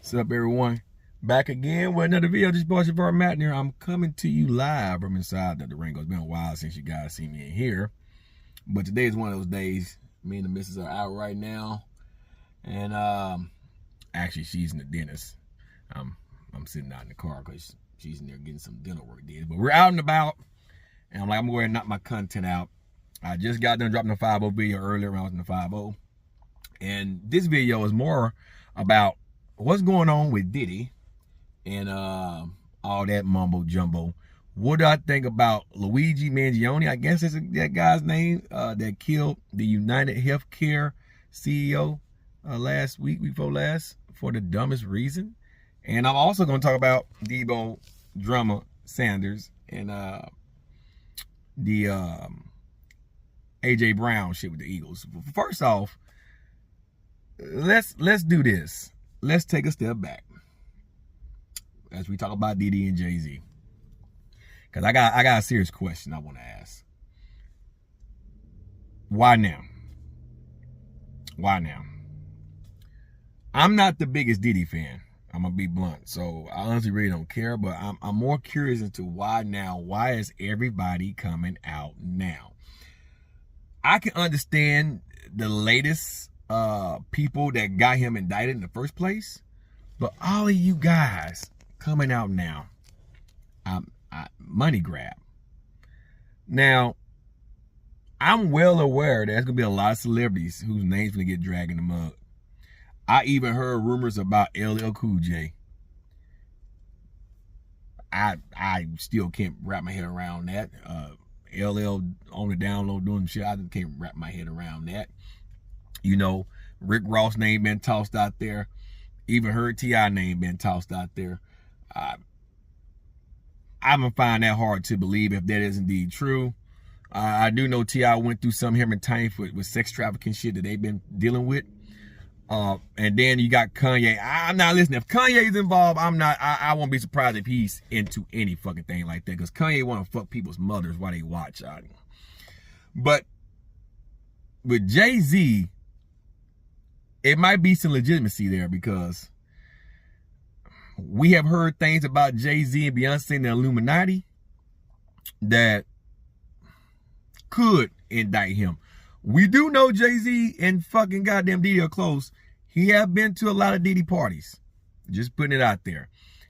What's up, everyone? Back again with another video. This boy Savar Matner. I'm coming to you live from inside the Durango. It's been a while since you guys seen me in here, but today is one of those days. Me and the missus are out right now, and actually she's in the dentist. I'm sitting out in the car because she's in there getting some dental work did. But we're out and about, and I'm like, I'm going to knock my content out. I just got done dropping the 5.0 video earlier when I was in the 5.0, and this video is more about what's going on with Diddy and all that mumbo jumbo. What do I think about Luigi Mangione? I guess that's that guy's name that killed the United Healthcare CEO last week before last for the dumbest reason. And I'm also going to talk about Debo drummer Sanders and the AJ Brown shit with the Eagles. First off, let's do this. Let's take a step back as we talk about Diddy and Jay-Z, because I got a serious question I want to ask. Why now? Why now? I'm not the biggest Diddy fan. I'm gonna be blunt, so I honestly really don't care. But I'm more curious into why now. Why is everybody coming out now? I can understand the latest people that got him indicted in the first place, but all of you guys coming out now, money grab. Now, I'm well aware there's gonna be a lot of celebrities whose names gonna get dragged in the mud. I even heard rumors about LL Cool J. I still can't wrap my head around that. LL on the download doing shit. I just can't wrap my head around that. You know, Rick Ross' name been tossed out there. Even heard T.I. name been tossed out there. I'm gonna find that hard to believe if that is indeed true. I do know T.I. went through some him and Tiny with sex trafficking shit that they've been dealing with. And then you got Kanye. I'm not listening. If Kanye's involved, I won't be surprised if he's into any fucking thing like that, because Kanye want to fuck people's mothers while they watch. But with Jay-Z, it might be some legitimacy there, because we have heard things about Jay-Z and Beyonce and the Illuminati that could indict him. We do know Jay-Z and fucking goddamn Diddy are close. He have been to a lot of Diddy parties. Just putting it out there.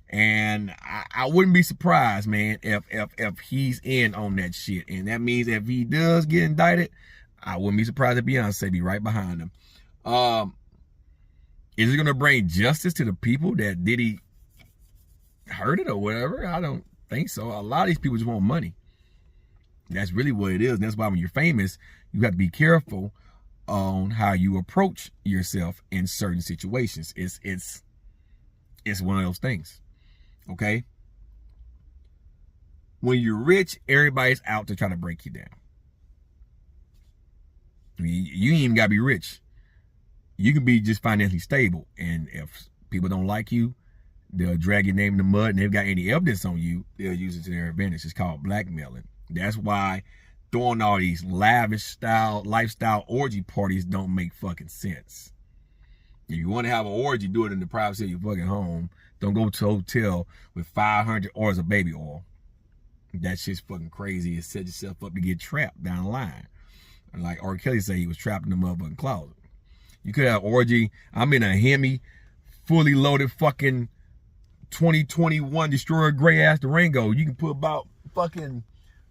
And I wouldn't be surprised, man, if he's in on that shit. And that means if he does get indicted, I wouldn't be surprised if Beyonce be right behind him. Is it going to bring justice to the people that Diddy hurt it or whatever? I don't think so. A lot of these people just want money. That's really what it is. And that's why when you're famous, you have to be careful on how you approach yourself in certain situations. It's one of those things. Okay? When you're rich, everybody's out to try to break you down. I mean, you ain't even gotta be rich. You can be just financially stable, and if people don't like you, they'll drag your name in the mud, and if they've got any evidence on you, they'll use it to their advantage. It's called blackmailing. That's why throwing all these lavish style, lifestyle orgy parties don't make fucking sense. If you want to have an orgy, do it in the privacy of your fucking home. Don't go to a hotel with 500 ounces of baby oil. That shit's fucking crazy. It set yourself up to get trapped down the line. Like R. Kelly said, he was trapped in the motherfucking closet. You could have orgy. I'm in a Hemi, fully loaded fucking 2021 Destroyer gray ass Durango. You can put about fucking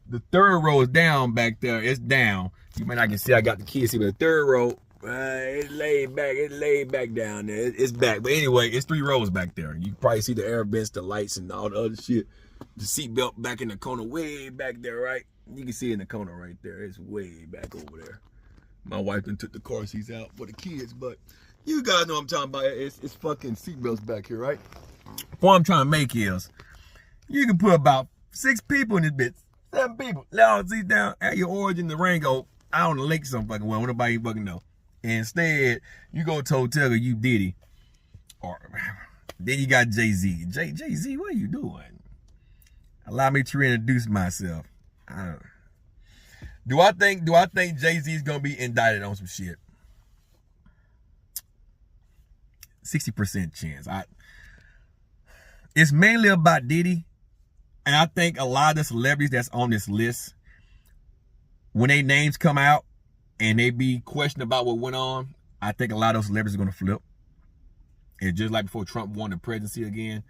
the third row is down back there. It's down. You might not can see I got the keys here, but the third row, it's laid back. It's laid back down there. It's back. But anyway, it's 3 rows back there. You can probably see the air vents, the lights, and all the other shit. The seatbelt back in the corner, way back there, right? You can see it in the corner right there. It's way back over there. My wife done took the car seats out for the kids, but you guys know what I'm talking about. It's fucking seatbelts back here, right? What I'm trying to make is, you can put about 6 people in this bitch. 7 people. Lay all the seats down at your origin, the Durango, out on the lake some fucking way. Nobody even fucking know. Instead, you go to a hotel, you Diddy. Or then you got Jay-Z. Jay-Z, what are you doing? Allow me to reintroduce myself. Do I think Jay-Z is gonna be indicted on some shit? 60% chance. It's mainly about Diddy. And I think a lot of the celebrities that's on this list, when their names come out and they be questioned about what went on, I think a lot of those celebrities are going to flip. And just like before Trump won the presidency again,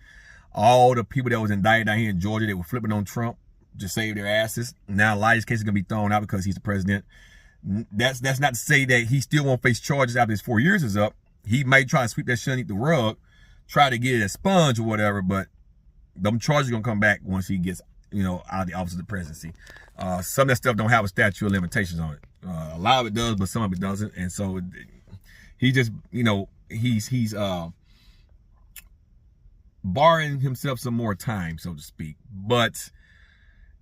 all the people that was indicted down here in Georgia, they were flipping on Trump to save their asses. Now a lot of these cases are going to be thrown out because he's the president. That's not to say that he still won't face charges after his 4 years is up. He might try to sweep that shit underneath the rug, try to get it expunged or whatever, but them charges are going to come back once he gets, out of the office of the presidency. Some of that stuff don't have a statute of limitations on it. A lot of it does, but some of it doesn't. And so he just, he's borrowing himself some more time, so to speak. But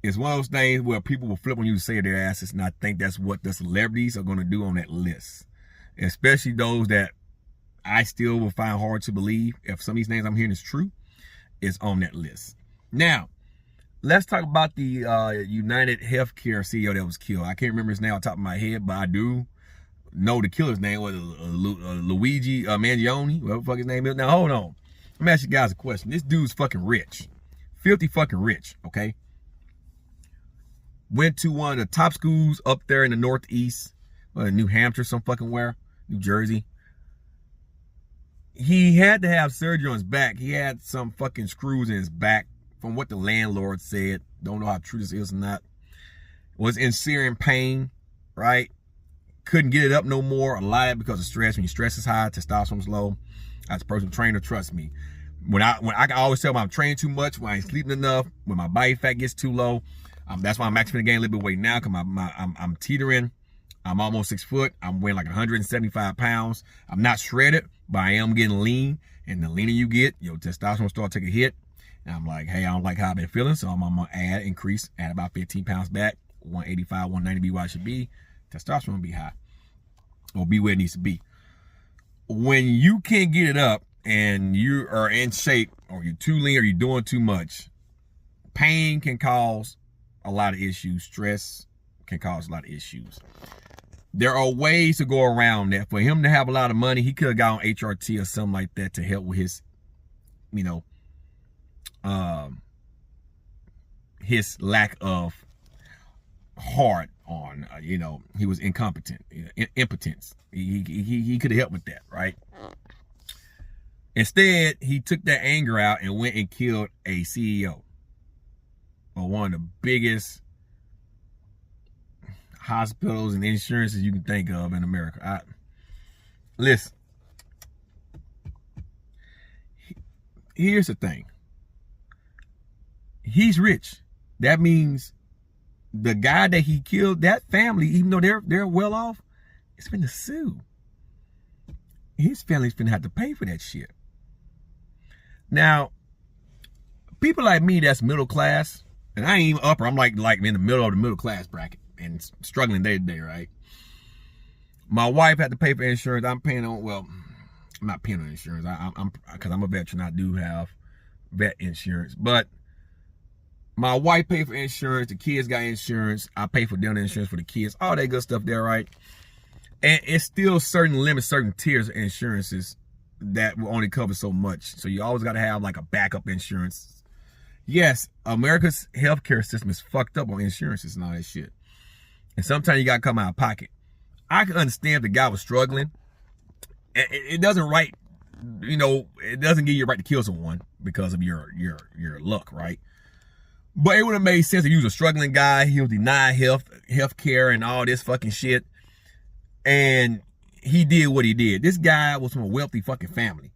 it's one of those things where people will flip on you to save their asses, and I think that's what the celebrities are going to do on that list. Especially those that I still will find hard to believe, if some of these names I'm hearing is true, is on that list. Now, let's talk about the United Healthcare CEO that was killed. I can't remember his name off the top of my head, but I do know the killer's name was Luigi Mangione, whatever the fuck his name is. Now, hold on. Let me ask you guys a question. This dude's fucking rich. Filthy fucking rich, okay? Went to one of the top schools up there in the Northeast, New Hampshire, some fucking where, New Jersey. He had to have surgery on his back. He had some fucking screws in his back, from what the landlord said. Don't know how true this is or not. Was in searing pain, right? Couldn't get it up no more. A lot of that because of stress. When your stress is high, testosterone's low. As a personal trainer, trust me. When I can always tell when I'm training too much, when I ain't sleeping enough, when my body fat gets too low. That's why I'm actually gonna gain a little bit of weight now, because I'm teetering. I'm almost 6 foot. I'm weighing like 175 pounds. I'm not shredded, but I am getting lean. And the leaner you get, your testosterone start to take a hit. And I'm like, hey, I don't like how I've been feeling, so I'm gonna add about 15 pounds back. 185, 190 be where I should be. Testosterone be high, or be where it needs to be. When you can't get it up and you are in shape, or you're too lean, or you're doing too much, pain can cause a lot of issues. Stress can cause a lot of issues. There are ways to go around that. For him to have a lot of money, he could have got on HRT or something like that to help with his, his lack of heart on, he was incompetent, impotence. He could have helped with that, right? Instead, he took that anger out and went and killed a CEO of one of the biggest hospitals and insurances you can think of in America. Listen, here's the thing. He's rich. That means the guy that he killed, that family, even though they're well off, is finna sue. His family's finna have to pay for that shit. Now, people like me that's middle class, and I ain't even upper, I'm like in the middle of the middle class bracket and struggling day to day, right? My wife had to pay for insurance. I'm paying on, well, I'm not paying on insurance. Because I'm a veteran, I do have vet insurance. But my wife paid for insurance. The kids got insurance. I pay for dental insurance for the kids. All that good stuff there, right? And it's still certain limits, certain tiers of insurances that will only cover so much. So you always got to have like a backup insurance. Yes, America's healthcare system is fucked up on insurances and all that shit. And sometimes you got to come out of pocket. I can understand if the guy was struggling. It doesn't it doesn't give you a right to kill someone because of your luck, right? But it would have made sense if he was a struggling guy. He was denied health care and all this fucking shit. And he did what he did. This guy was from a wealthy fucking family.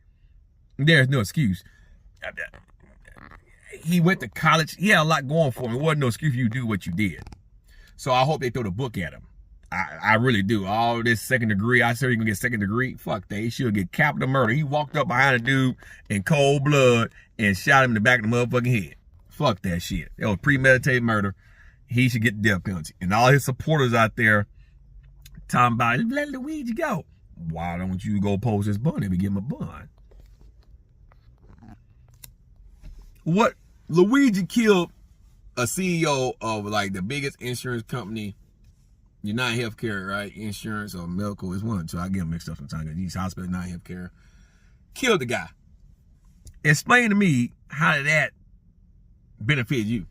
There's no excuse. He went to college. He had a lot going for him. It wasn't no excuse for you to do what you did. So I hope they throw the book at him. I really do. All this second degree. I said he's going to get second degree. Fuck that. He should get capital murder. He walked up behind a dude in cold blood and shot him in the back of the motherfucking head. Fuck that shit. It was premeditated murder. He should get the death penalty. And all his supporters out there talking about, let Luigi go. Why don't you go post his bond and give him a bond? What? Luigi killed a CEO of like the biggest insurance company, United Healthcare, right? Insurance or medical is one. So I get them mixed up sometimes. These hospitals, United Healthcare. killed the guy. Explain to me how did that benefit you?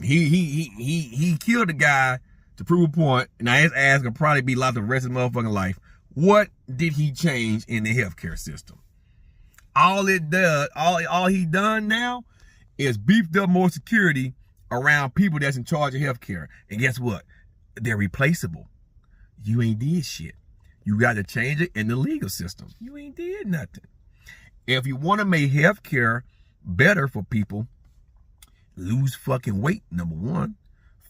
He killed the guy to prove a point. Now his ass gonna probably be locked the rest of his motherfucking life. What did he change in the healthcare system? All he done now is beefed up more security around people that's in charge of healthcare. And guess what? They're replaceable. You ain't did shit. You got to change it in the legal system. You ain't did nothing. If you want to make healthcare better for people, lose fucking weight, number one.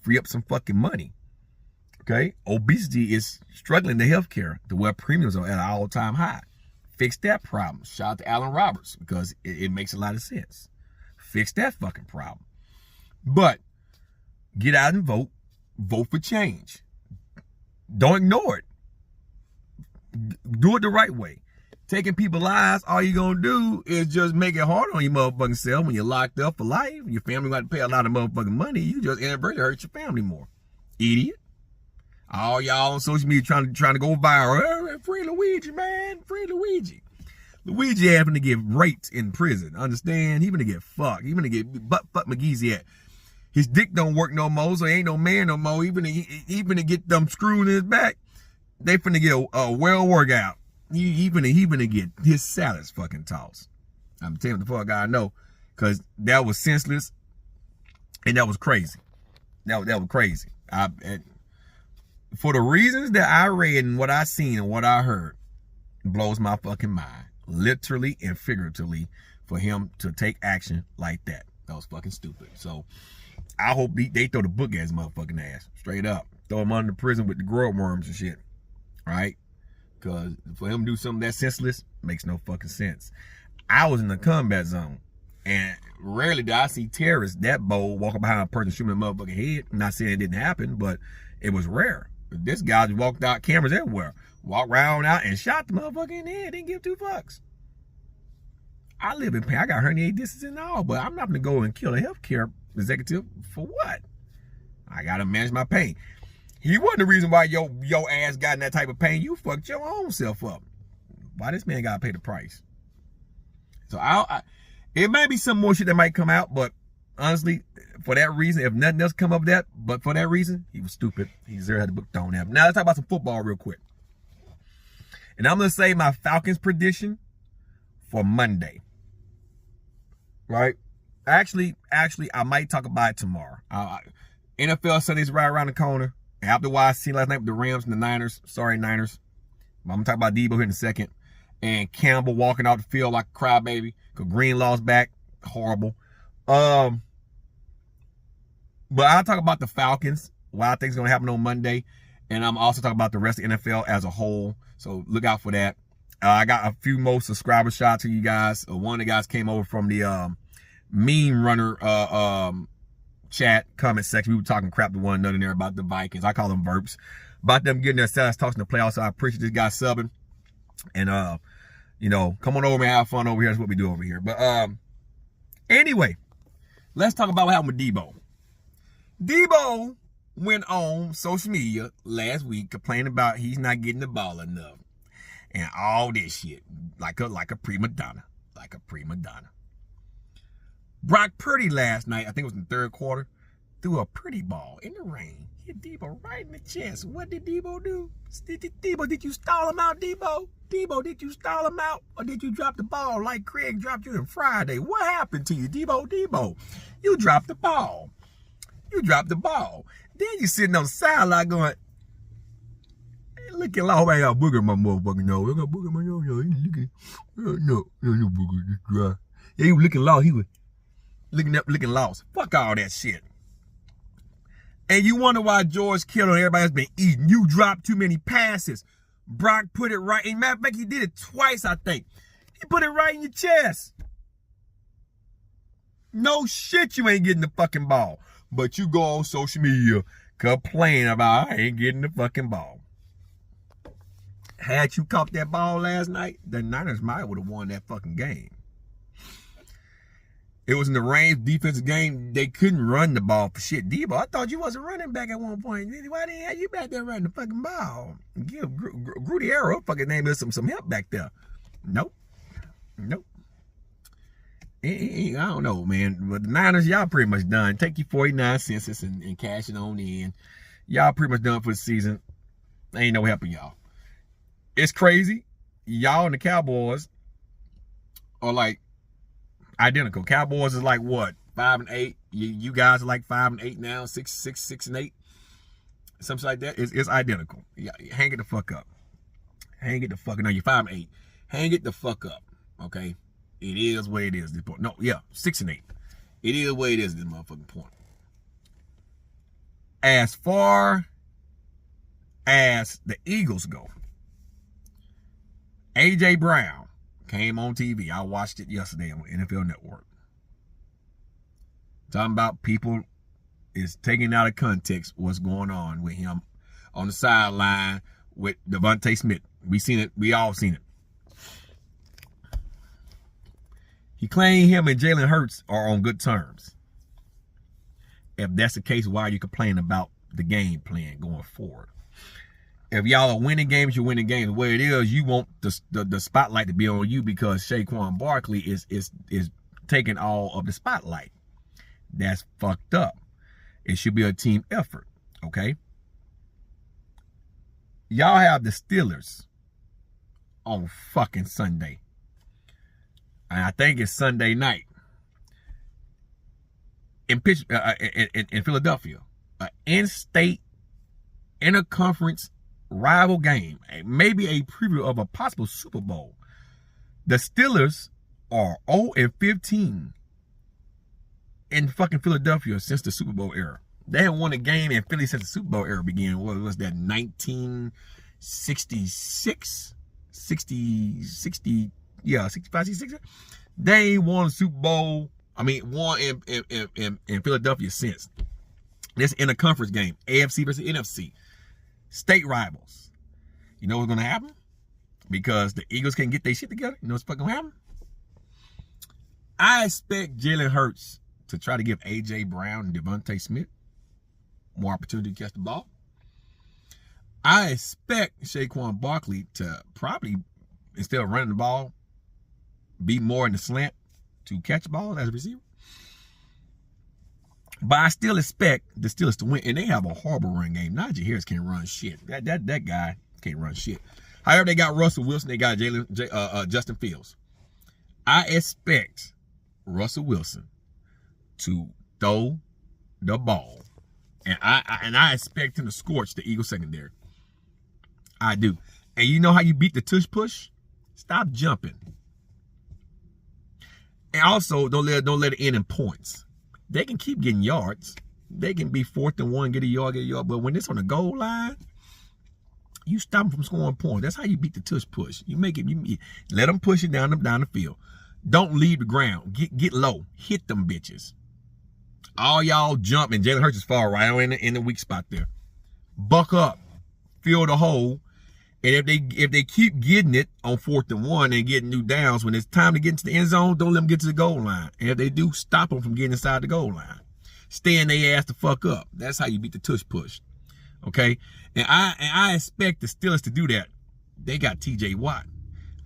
Free up some fucking money. Okay? Obesity is struggling in the healthcare to where premiums are at an all-time high. Fix that problem. Shout out to Alan Roberts because it makes a lot of sense. Fix that fucking problem. But get out and vote. Vote for change. Don't ignore it. Do it the right way. Taking people's lives, all you're going to do is just make it hard on your motherfucking self when you're locked up for life. Your family got to pay a lot of motherfucking money. You just inadvertently hurt your family more. Idiot. All y'all on social media trying to go viral. Free Luigi, man. Free Luigi. Luigi having to get raped in prison. Understand? He gonna get fucked. He gonna get butt McGeezy at. His dick don't work no more, so he ain't no man no more. He finna get them screws in his back. They finna get a well workout. He finna get his salads fucking tossed. I'm telling you the fuck I know. Cause that was senseless. And that was crazy. That was crazy. For the reasons that I read and what I seen and what I heard, blows my fucking mind. Literally and figuratively for him to take action like that. That was fucking stupid. So I hope they throw the book at his motherfucking ass. Straight up. Throw him under prison with the grub worms and shit. Right? Because for him to do something that senseless makes no fucking sense. I was in the combat zone. And rarely do I see terrorists that bold walking behind a person shooting a motherfucking head. I'm not saying it didn't happen, but it was rare. This guy just walked out, cameras everywhere. Walked around out and shot the motherfucker in the head. Didn't give two fucks. I live in pain. I got herniated discs and all, but I'm not going to go and kill a healthcare executive for what? I got to manage my pain. He wasn't the reason why your ass got in that type of pain. You fucked your own self up. Why this man got to pay the price? So it might be some more shit that might come out, but honestly, for that reason, if nothing else come up with that, but for that reason, he was stupid. He deserved to have the book thrown at him. Now let's talk about some football real quick. And I'm going to say my Falcons prediction for Monday. Right? Actually, I might talk about it tomorrow. NFL Sunday's right around the corner. After what I seen last night with the Rams and the Niners. Sorry, Niners. I'm going to talk about Debo here in a second. And Campbell walking out the field like a crybaby. Because Greenlaw's back. Horrible. But I'll talk about the Falcons. What I think is going to happen on Monday. And I'm also talking about the rest of the NFL as a whole. So look out for that. I got a few more subscriber shots to you guys. One of the guys came over from the meme runner chat comment section. We were talking crap to one another there about the Vikings. I call them Verps. About them getting their stats tossed in the playoffs. So I appreciate this guy subbing. And, come on over and have fun over here. That's what we do over here. But anyway, let's talk about what happened with Debo. Debo went on social media last week complaining about he's not getting the ball enough. And all this shit. Like a prima donna. Like a prima donna. Brock Purdy last night, I think it was in the third quarter, threw a pretty ball in the rain. Hit Debo right in the chest. What did Debo do? Did you stall him out, Debo? Debo, did you stall him out? Or did you drop the ball like Craig dropped you on Friday? What happened to you, Debo? You dropped the ball. Then you sitting on the sideline going, looking like, I got booger in my motherfucking nose. I got booger in my nose. No booger, just dry. Yeah, he was looking lost. He was looking lost. Fuck all that shit. And you wonder why George Kittle and everybody has been eating. You dropped too many passes. Brock put it right. In matter of fact, he did it twice, I think. He put it right in your chest. No shit, you ain't getting the fucking ball. But you go on social media complain about I ain't getting the fucking ball. Had you caught that ball last night, the Niners might would have won that fucking game. It was in the Rams defensive game. They couldn't run the ball for shit. Debo, I thought you wasn't running back at one point. Why didn't have you back there running the fucking ball? Give Grudy Arrow fucking name us some help back there. Nope. I don't know, man. But the Niners, y'all pretty much done. Take your 49 cents and cash it on in. Y'all pretty much done for the season. Ain't no helping y'all. It's crazy. Y'all and the Cowboys are like identical. Cowboys is like what? 5-8. You guys are like 5-8 now. 6-8. Something like that. It's identical. Yeah, hang it the fuck up. Hang it the fuck up. No, you're 5-8. Hang it the fuck up. Okay? It is what it is. This point. No, yeah, 6-8. It is what it is. This motherfucking point. As far as the Eagles go, AJ Brown came on TV. I watched it yesterday on NFL Network. Talking about people is taking out of context what's going on with him on the sideline with Devontae Smith. We seen it. We all seen it. He claimed him and Jalen Hurts are on good terms. If that's the case, why are you complaining about the game plan going forward? If y'all are winning games, you're winning games. The way it is, you want the spotlight to be on you because Saquon Barkley is taking all of the spotlight. That's fucked up. It should be a team effort, okay? Y'all have the Steelers on fucking Sunday. And I think it's Sunday night in Philadelphia. An in-state, interconference rival game. Maybe a preview of a possible Super Bowl. The Steelers are 0-15 in fucking Philadelphia since the Super Bowl era. They haven't won a game in Philly since the Super Bowl era began. What was that, 1966? 65, 66. They ain't won a Super Bowl. Won in Philadelphia since. This interconference game, AFC versus NFC. State rivals. You know what's going to happen? Because the Eagles can't get their shit together. You know what's fucking going to happen? I expect Jalen Hurts to try to give A.J. Brown and Devontae Smith more opportunity to catch the ball. I expect Saquon Barkley to probably, instead of running the ball, be more in the slant to catch the ball as a receiver. But I still expect the Steelers to win, and they have a horrible run game. Najee Harris can't run shit. That guy can't run shit. However, they got Russell Wilson. They got Justin Fields. I expect Russell Wilson to throw the ball, and I expect him to scorch the Eagles secondary. I do. And you know how you beat the tush push? Stop jumping. And also, don't let it end in points. They can keep getting yards. They can be 4th and 1, get a yard. But when it's on the goal line, you stop them from scoring points. That's how you beat the tush push. You make it. You let them push it down the field. Don't leave the ground. Get low. Hit them bitches. All y'all jump, and Jalen Hurts is far right in the weak spot there. Buck up. Fill the hole. And if they keep getting it on 4th and 1 and getting new downs, when it's time to get into the end zone, don't let them get to the goal line. And if they do, stop them from getting inside the goal line. Stand their ass the fuck up. That's how you beat the tush push. Okay? And I expect the Steelers to do that. They got TJ Watt.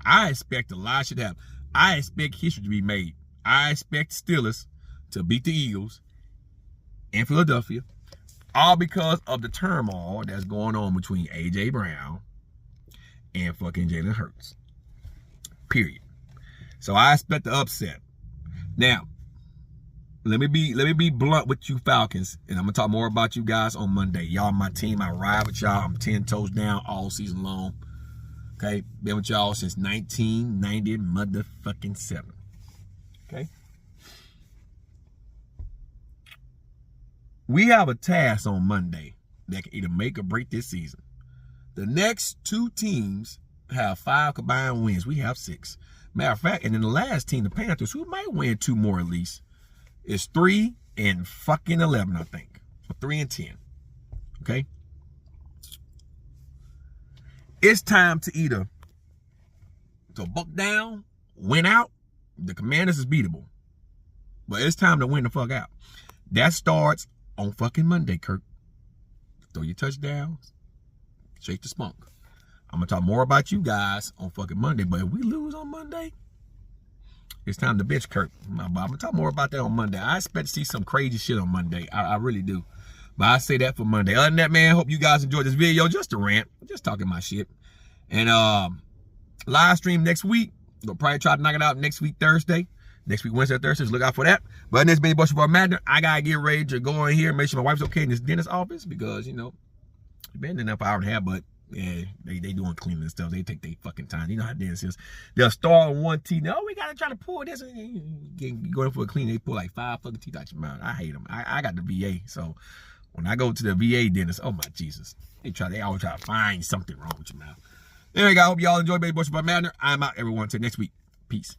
I expect a lot should happen. I expect history to be made. I expect Steelers to beat the Eagles in Philadelphia, all because of the turmoil that's going on between A.J. Brown and fucking Jalen Hurts. Period. So I expect the upset. Now, let me be blunt with you Falcons, and I'm gonna talk more about you guys on Monday. Y'all my team. I ride with y'all. I'm 10 toes down all season long. Okay? Been with y'all since 1990 motherfucking 7. Okay? We have a task on Monday that can either make or break this season. The next 2 teams have 5 combined wins. We have 6. Matter of fact, and then the last team, the Panthers, who might win 2 more at least, is 3-11, I think. Or 3-10. Okay? It's time to either buck down, win out. The Commanders is beatable. But it's time to win the fuck out. That starts on fucking Monday, Kirk. Throw your touchdowns. Shake the spunk. I'm going to talk more about you guys on fucking Monday. But if we lose on Monday, it's time to bitch Kirk. I'm going to talk more about that on Monday. I expect to see some crazy shit on Monday. I really do. But I say that for Monday. Other than that, man, hope you guys enjoyed this video. Just a rant. Just talking my shit. And live stream next week. We'll probably try to knock it out next week, Thursday. Next week, Wednesday, Thursday. So look out for that. But next been Savar Matner. I got to get ready to go in here. Make sure my wife's okay in this dentist office. Because, you know, it's been in there for an hour and a half. But, yeah, they doing cleaning and stuff. They take their fucking time. You know how dentists is. They'll start on one teeth. No, we got to try to pull this. You go in for a clean. They pull like 5 fucking teeth out your mouth. I hate them. I got the VA. So when I go to the VA dentist, oh my Jesus. They always try to find something wrong with your mouth. Anyway, guys, I hope y'all enjoy Baby Savar Matner. I'm out, everyone. Till next week. Peace.